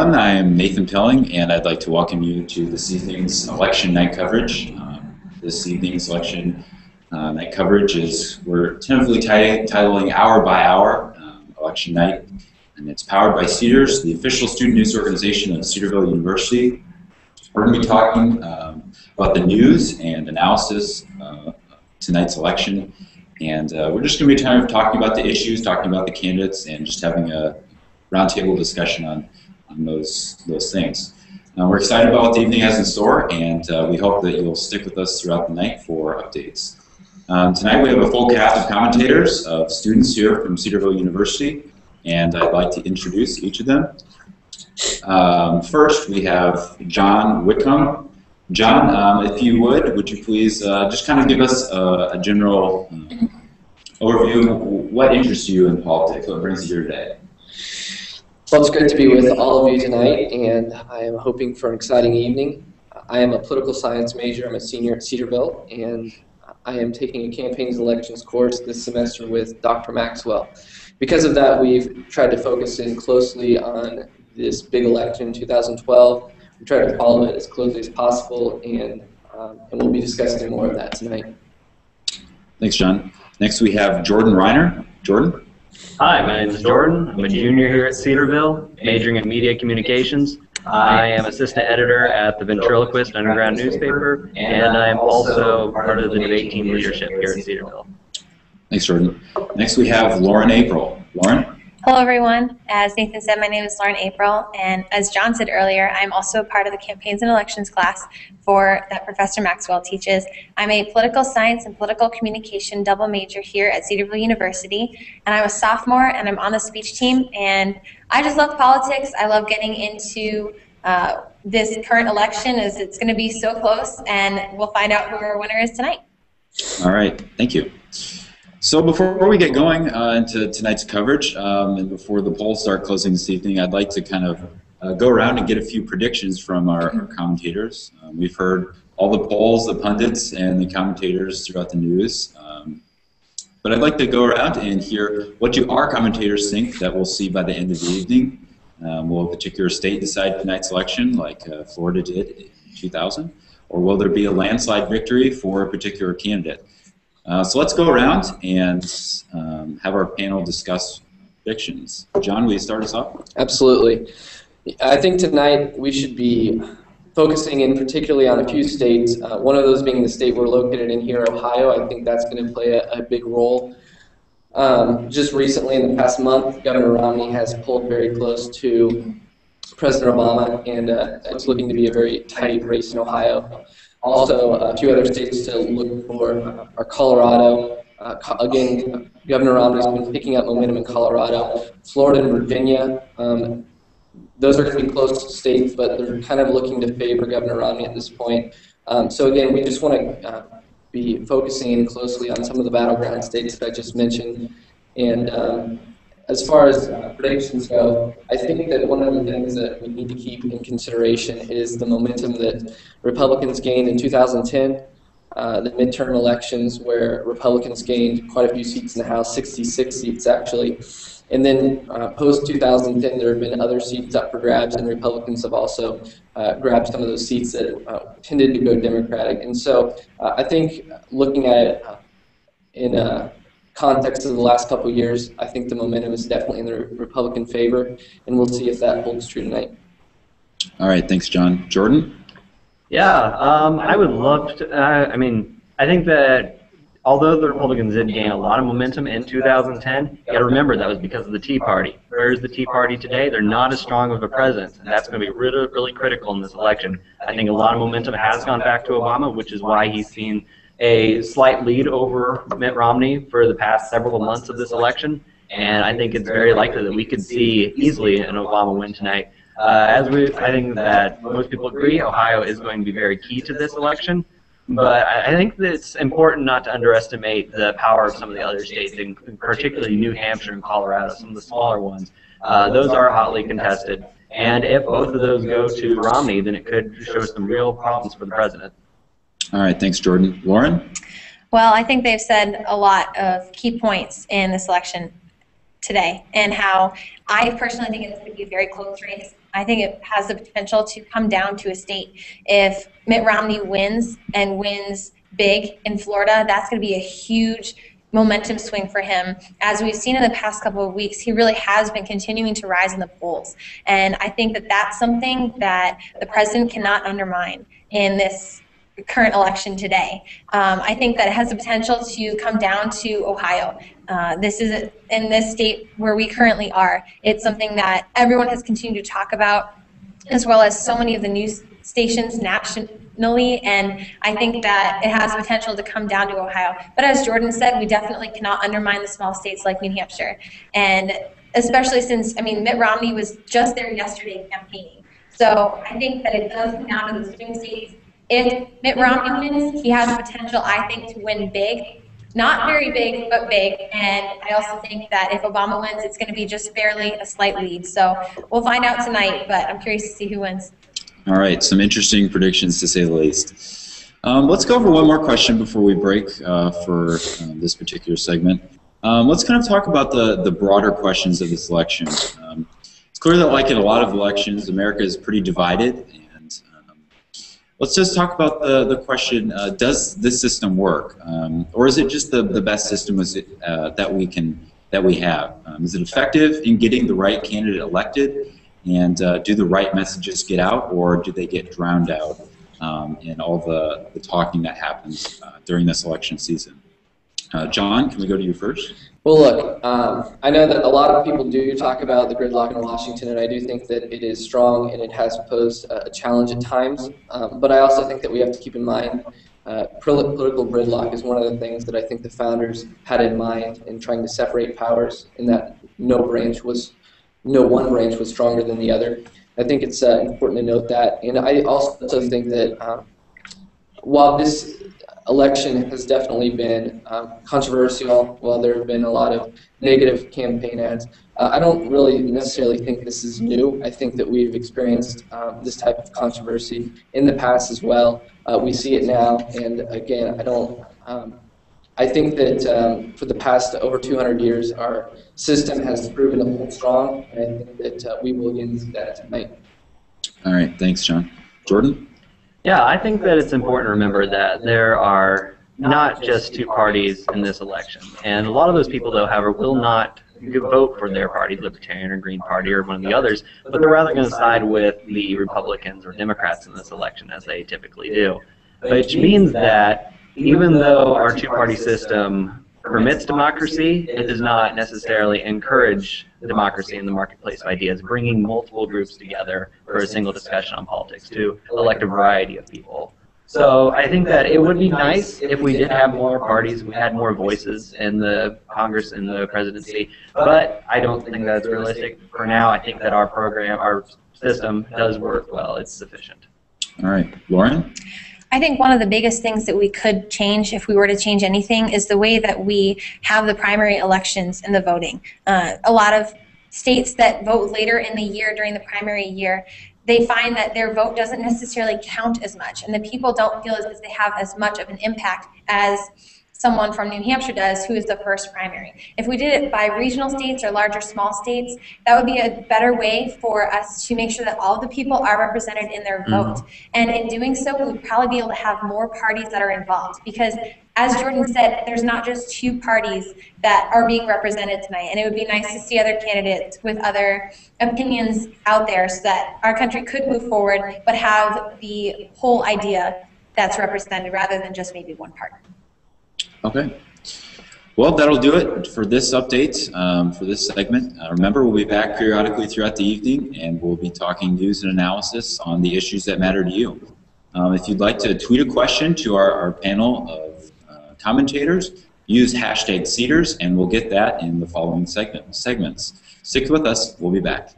everyone. I am Nathan Pilling, and I'd like to welcome you to this evening's election night coverage. This evening's election night coverage we're tentatively titling Hour by Hour Election Night, and it's powered by Cedars, the official student news organization of Cedarville University. We're going to be talking about the news and analysis of tonight's election, and we're just going to be kind of talking about the issues, talking about the candidates, and just having a roundtable discussion on those things. We're excited about what the evening has in store, and we hope that you'll stick with us throughout the night for updates. Tonight we have a full cast of commentators, of students here from Cedarville University, and I'd like to introduce each of them. First, we have John Whitcomb. John, if you would you please just kind of give us a general overview of what interests you in politics, what brings you here today? Well, it's great to be with all of you tonight, and I am hoping for an exciting evening. I am a political science major. I'm a senior at Cedarville, and I am taking a campaigns and elections course this semester with Dr. Maxwell. Because of that, we've tried to focus in closely on this big election in 2012. We tried to follow it as closely as possible, and we'll be discussing more of that tonight. Thanks, John. Next, we have Jordan Reiner. Jordan? Hi, my name is Jordan. I'm a junior here at Cedarville, majoring in media communications. I am assistant editor at the Ventriloquist underground newspaper, and I am also part of the debate team leadership here at Cedarville. Thanks, Jordan. Next, we have Lauren April. Lauren? Hello, everyone. As Nathan said, my name is Lauren April, and as John said earlier, I'm also part of the campaigns and elections class that Professor Maxwell teaches. I'm a political science and political communication double major here at Cedarville University, and I'm a sophomore, and I'm on the speech team, and I just love politics. I love getting into this current election as it's going to be so close, and we'll find out who our winner is tonight. All right. Thank you. So before we get going into tonight's coverage, and before the polls start closing this evening, I'd like to kind of go around and get a few predictions from our commentators. We've heard all the polls, the pundits, and the commentators throughout the news. But I'd like to go around and hear what do our commentators think that we'll see by the end of the evening. Will a particular state decide tonight's election, like Florida did in 2000? Or will there be a landslide victory for a particular candidate? So let's go around and have our panel discuss predictions. John, will you start us off? Absolutely. I think tonight we should be focusing in particularly on a few states, one of those being the state we're located in here, Ohio. I think that's going to play a big role. Just recently, in the past month, Governor Romney has pulled very close to President Obama, and it's looking to be a very tight race in Ohio. Also, a few other states to look for are Colorado. Again, Governor Romney's been picking up momentum in Colorado. Florida and Virginia, those are going to be close states, but they're kind of looking to favor Governor Romney at this point. So again, we just want to be focusing in closely on some of the battleground states that I just mentioned. And as far as predictions go, I think that one of the things that we need to keep in consideration is the momentum that Republicans gained in 2010, the midterm elections where Republicans gained quite a few seats in the House, 66 seats actually. And then post-2010, there have been other seats up for grabs, and Republicans have also grabbed some of those seats that tended to go Democratic. And so I think looking at it in context of the last couple of years, I think the momentum is definitely in the Republican favor, and we'll see if that holds true tonight. All right, thanks, John. Jordan? Yeah, I would love to, I think that although the Republicans did gain a lot of momentum in 2010, you got to remember that was because of the Tea Party. Where's the Tea Party today? They're not as strong of a presence, and that's going to be really, really critical in this election. I think a lot of momentum has gone back to Obama, which is why he's seen a slight lead over Mitt Romney for the past several months of this election, and I think it's very likely that we could see easily an Obama win tonight. I think that most people agree Ohio is going to be very key to this election, but I think that it's important not to underestimate the power of some of the other states, particularly New Hampshire and Colorado, some of the smaller ones. Those are hotly contested, and if both of those go to Romney, then it could show some real problems for the president. All right, thanks, Jordan. Lauren? Well, I think they've said a lot of key points in this election today, and how I personally think it's going to be a very close race. I think it has the potential to come down to a state. If Mitt Romney wins and wins big in Florida, that's going to be a huge momentum swing for him. As we've seen in the past couple of weeks, he really has been continuing to rise in the polls. And I think that that's something that the president cannot undermine in this current election today. I think that it has the potential to come down to Ohio. This is in this state where we currently are. It's something that everyone has continued to talk about, as well as so many of the news stations nationally, and I think that it has potential to come down to Ohio. But as Jordan said, we definitely cannot undermine the small states like New Hampshire, and especially since, I mean, Mitt Romney was just there yesterday campaigning. So I think that it does come down to the swing states. If Mitt Romney wins, he has the potential, I think, to win big. Not very big, but big. And I also think that if Obama wins, it's going to be just barely a slight lead. So we'll find out tonight, but I'm curious to see who wins. All right, some interesting predictions to say the least. Let's go over one more question before we break for this particular segment. Let's kind of talk about the broader questions of this election. It's clear that, like in a lot of elections, America is pretty divided. Let's just talk about the question, does this system work? Or is it just the best system that we have? Is it effective in getting the right candidate elected? And do the right messages get out, or do they get drowned out in all the talking that happens during this election season? John, can we go to you first? Well, look, I know that a lot of people do talk about the gridlock in Washington, and I do think that it is strong and it has posed a challenge at times. But I also think that we have to keep in mind political gridlock is one of the things that I think the founders had in mind in trying to separate powers, in that no one branch was stronger than the other. I think it's important to note that. And I also think that while this election has definitely been controversial, while there have been a lot of negative campaign ads, I don't really necessarily think this is new. I think that we've experienced this type of controversy in the past as well. We see it now, and again, I think that for the past over 200 years, our system has proven to hold strong, and I think that we will again see that tonight. All right, thanks, John. Jordan? Yeah, I think that it's important to remember that there are not just two parties in this election. And a lot of those people, though, however, will not vote for their party, Libertarian or Green Party or one of the others, but they're rather going to side with the Republicans or Democrats in this election, as they typically do. Which means that even though our two-party system permits democracy, it does not necessarily encourage democracy in the marketplace of ideas, bringing multiple groups together for a single discussion on politics to elect a variety of people. So I think that it would be nice if we did have more parties, we had more voices in the Congress and the presidency, but I don't think that's realistic. For now, I think that our program, our system does work well. It's sufficient. All right. Lauren? I think one of the biggest things that we could change, if we were to change anything, is the way that we have the primary elections and the voting. A lot of states that vote later in the year during the primary year, they find that their vote doesn't necessarily count as much, and the people don't feel as if they have as much of an impact as someone from New Hampshire does, who is the first primary. If we did it by regional states or larger small states, that would be a better way for us to make sure that all of the people are represented in their vote. And in doing so, we would probably be able to have more parties that are involved, because as Jordan said, there's not just two parties that are being represented tonight, and it would be nice to see other candidates with other opinions out there so that our country could move forward but have the whole idea that's represented rather than just maybe one party. Okay. Well, that'll do it for this update, for this segment. Remember, we'll be back periodically throughout the evening, and we'll be talking news and analysis on the issues that matter to you. If you'd like to tweet a question to our panel of commentators, use hashtag Cedars, and we'll get that in the following segments. Stick with us. We'll be back.